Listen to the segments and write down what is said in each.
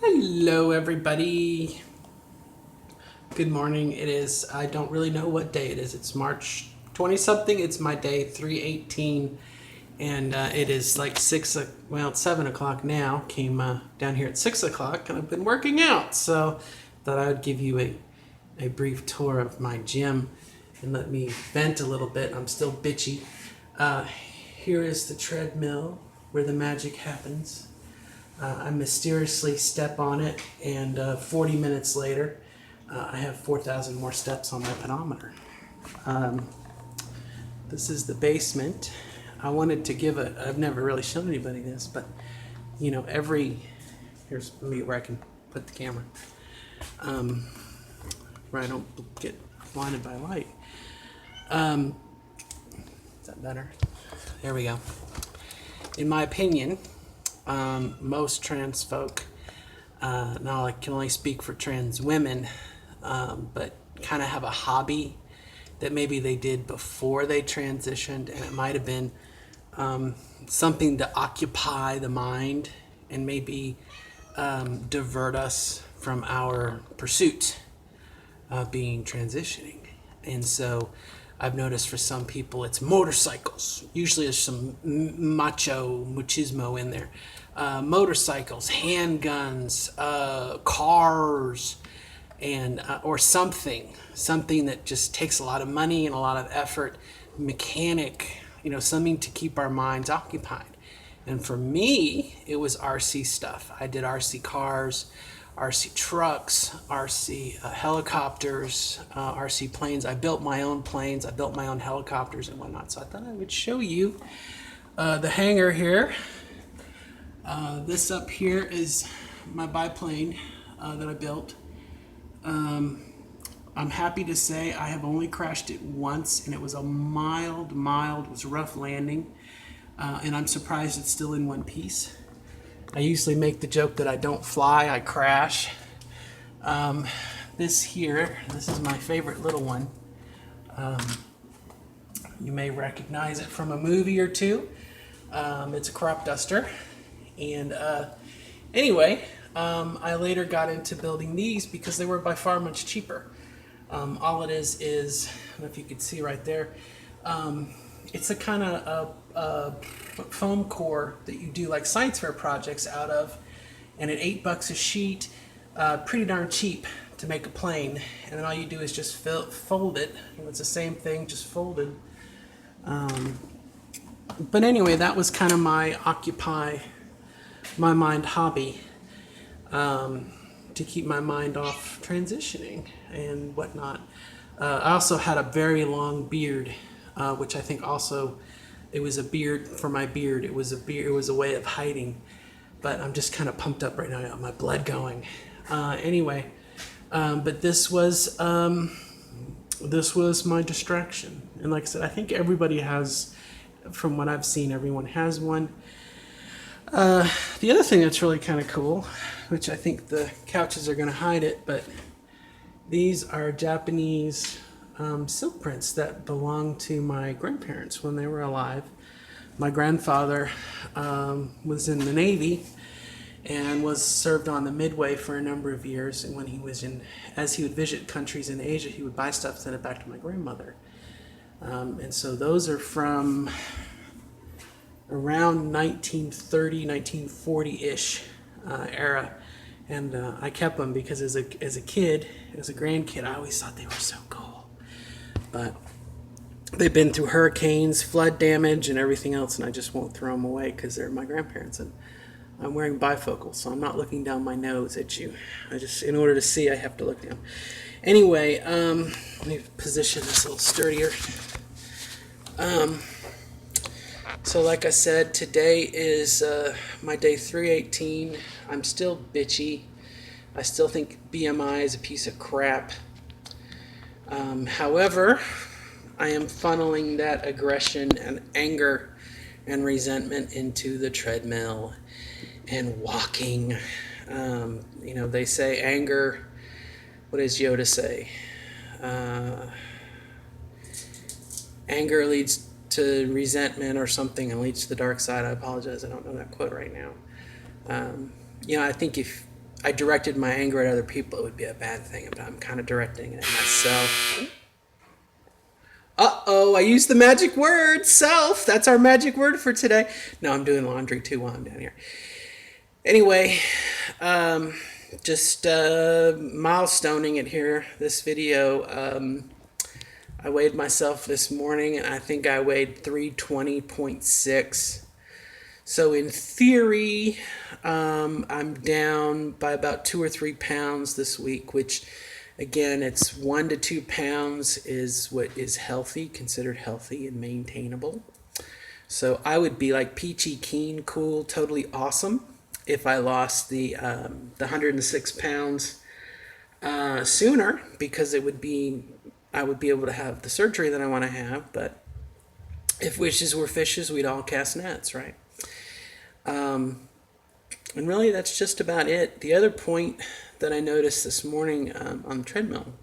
Hello, everybody. Good morning. It is, I don't really know what day it is. It's March 20 something. It's my day 318. And it is like it's 7 o'clock now. Came down here at 6 o'clock and I've been working out. So thought I would give you a brief tour of my gym and let me vent a little bit. I'm still bitchy. Here is the treadmill where the magic happens. I mysteriously step on it, and 40 minutes later, I have 4,000 more steps on my pedometer. This is the basement. I wanted to give I've never really shown anybody this, but here's me where I can put the camera, where I don't get blinded by light. Is that better? There we go. In my opinion, most trans folk, now I can only speak for trans women, but kind of have a hobby that maybe they did before they transitioned, and it might have been something to occupy the mind and maybe divert us from our pursuit of being transitioning. And so I've noticed for some people it's motorcycles. Usually there's some machismo in there. Motorcycles, handguns, cars, and or something that just takes a lot of money and a lot of effort, mechanic, something to keep our minds occupied. And for me, it was RC stuff. I did RC cars, RC trucks, RC helicopters, RC planes. I built my own planes. I built my own helicopters and whatnot. So I thought I would show you the hangar here. This up here is my biplane that I built. I'm happy to say I have only crashed it once, and it was a mild, it was a rough landing, and I'm surprised it's still in one piece. I usually make the joke that I don't fly, I crash. This is my favorite little one. You may recognize it from a movie or two. It's a crop duster. And anyway, I later got into building these because they were by far much cheaper. All it is, I don't know if you can see right there, it's a kind of foam core that you do like science fair projects out of, and at $8 a sheet, pretty darn cheap to make a plane. And then all you do is just fold it. It's the same thing, just folded. But anyway, that was kind of my occupy my mind hobby, to keep my mind off transitioning and whatnot. I also had a very long beard, which I think also it was a beard for my beard. It was a way of hiding. But I'm just kind of pumped up right now. I got my blood going. Anyway, but this was my distraction. And like I said, I think everybody has, from what I've seen, everyone has one. The other thing that's really kind of cool, which I think the couches are going to hide it, but these are Japanese silk prints that belong to my grandparents when they were alive. My grandfather was in the Navy and was served on the Midway for a number of years. And when as he would visit countries in Asia, he would buy stuff, send it back to my grandmother. And so those are from around 1930, 1940-ish era. And I kept them because as a grandkid, I always thought they were so cool. But they've been through hurricanes, flood damage, and everything else, and I just won't throw them away because they're my grandparents. And I'm wearing bifocals, so I'm not looking down my nose at you. In order to see, I have to look down. Anyway, let me position this a little sturdier. So like I said, today is my day 318. I'm still bitchy. I still think BMI is a piece of crap. However, I am funneling that aggression and anger and resentment into the treadmill and walking. They say anger. What does Yoda say? Anger leads to resentment or something and leads to the dark side. I apologize, I don't know that quote right now. I think if I directed my anger at other people, it would be a bad thing, but I'm kind of directing it at myself. Uh-oh, I used the magic word, self. That's our magic word for today. No, I'm doing laundry too while I'm down here. Anyway, just milestoning it here, this video. I weighed myself this morning, and I think I weighed 320.6. So in theory, I'm down by about 2 or 3 pounds this week, which again, it's 1 to 2 pounds is what is healthy, considered healthy and maintainable. So I would be like peachy keen, cool, totally awesome if I lost the 106 pounds sooner, because I would be able to have the surgery that I want to have. But if wishes were fishes, we'd all cast nets, right? And really, that's just about it. The other point that I noticed this morning on the treadmill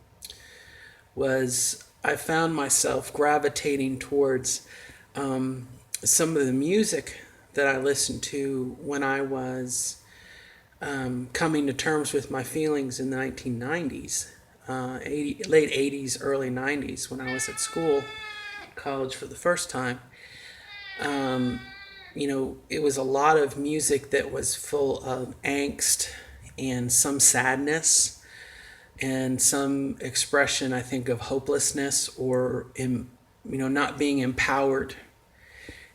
was I found myself gravitating towards some of the music that I listened to when I was coming to terms with my feelings in the 1990s, late 80s, early 90s, when I was at school, college for the first time. It was a lot of music that was full of angst and some sadness and some expression, I think, of hopelessness or, not being empowered.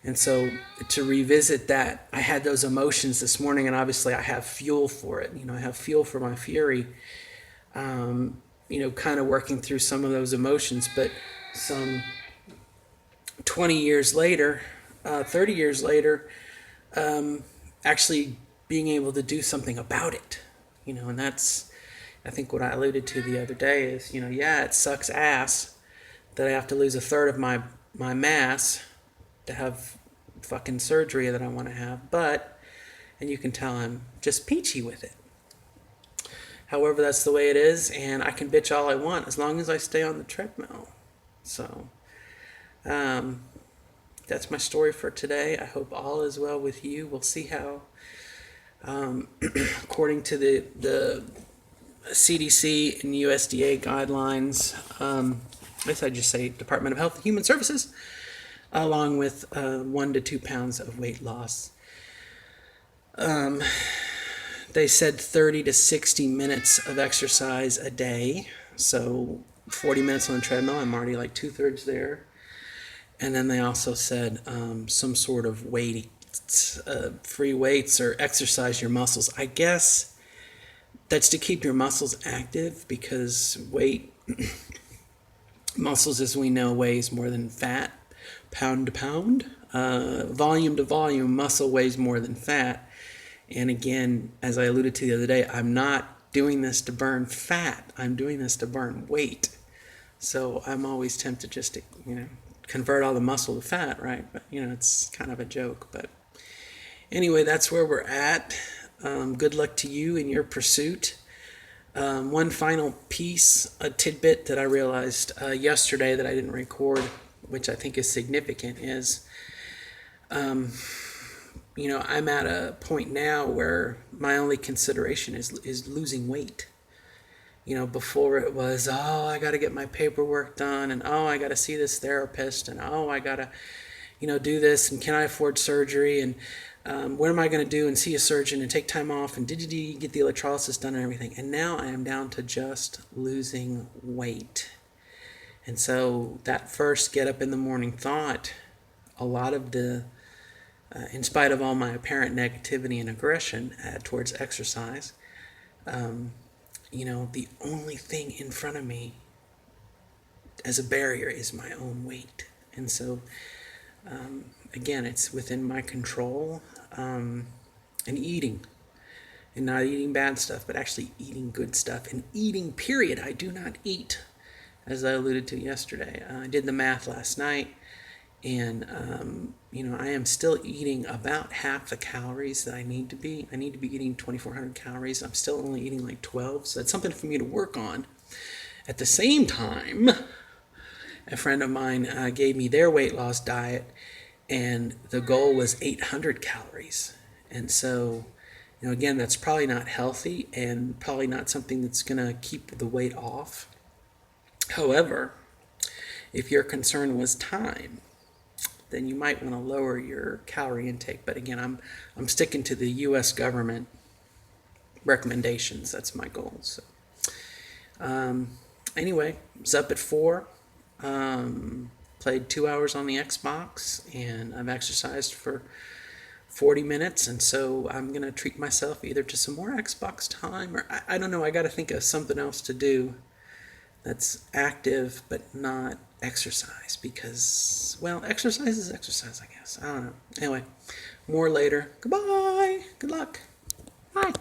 And so to revisit that, I had those emotions this morning, and obviously I have fuel for it. I have fuel for my fury, kind of working through some of those emotions. But some 20 years later, 30 years later, actually being able to do something about it, and that's, I think, what I alluded to the other day is, it sucks ass that I have to lose a third of my mass to have fucking surgery that I want to have, and you can tell I'm just peachy with it. However, that's the way it is, and I can bitch all I want as long as I stay on the treadmill. So, that's my story for today. I hope all is well with you. We'll see how, according to the CDC and USDA guidelines, I guess I just say Department of Health and Human Services, along with 1 to 2 pounds of weight loss. They said 30 to 60 minutes of exercise a day. So 40 minutes on the treadmill, I'm already like 2/3 there. And then they also said some sort of free weights or exercise your muscles. I guess that's to keep your muscles active, because muscles, as we know, weighs more than fat, pound to pound. Volume to volume, muscle weighs more than fat. And again, as I alluded to the other day, I'm not doing this to burn fat. I'm doing this to burn weight. So I'm always tempted just to, convert all the muscle to fat, right? But, it's kind of a joke. But anyway, that's where we're at. Good luck to you in your pursuit. One final piece, a tidbit that I realized yesterday that I didn't record, which I think is significant, is, I'm at a point now where my only consideration is losing weight. Before it was, I got to get my paperwork done, and I got to see this therapist, and I got to, do this, and can I afford surgery, and what am I going to do, and see a surgeon, and take time off, and get the electrolysis done and everything. And now I am down to just losing weight. And so that first get up in the morning thought, a lot of the, in spite of all my apparent negativity and aggression towards exercise, the only thing in front of me as a barrier is my own weight. And so, again, it's within my control, and eating, and not eating bad stuff, but actually eating good stuff, and eating, period. I do not eat, as I alluded to yesterday. I did the math last night, and, I am still eating about half the calories that I need to be. I need to be eating 2,400 calories. I'm still only eating like 12, so that's something for me to work on. At the same time, a friend of mine gave me their weight loss diet, and the goal was 800 calories. And so, Now, again, that's probably not healthy and probably not something that's going to keep the weight off. However, if your concern was time, then you might want to lower your calorie intake. But again, I'm sticking to the U.S. government recommendations. That's my goal. So anyway, I was up at 4. Played 2 hours on the Xbox, and I've exercised for 40 minutes, and so I'm going to treat myself either to some more Xbox time, or I don't know, I got to think of something else to do that's active but not exercise, because, well, exercise is exercise, I guess. I don't know. Anyway, more later. Goodbye. Good luck. Bye.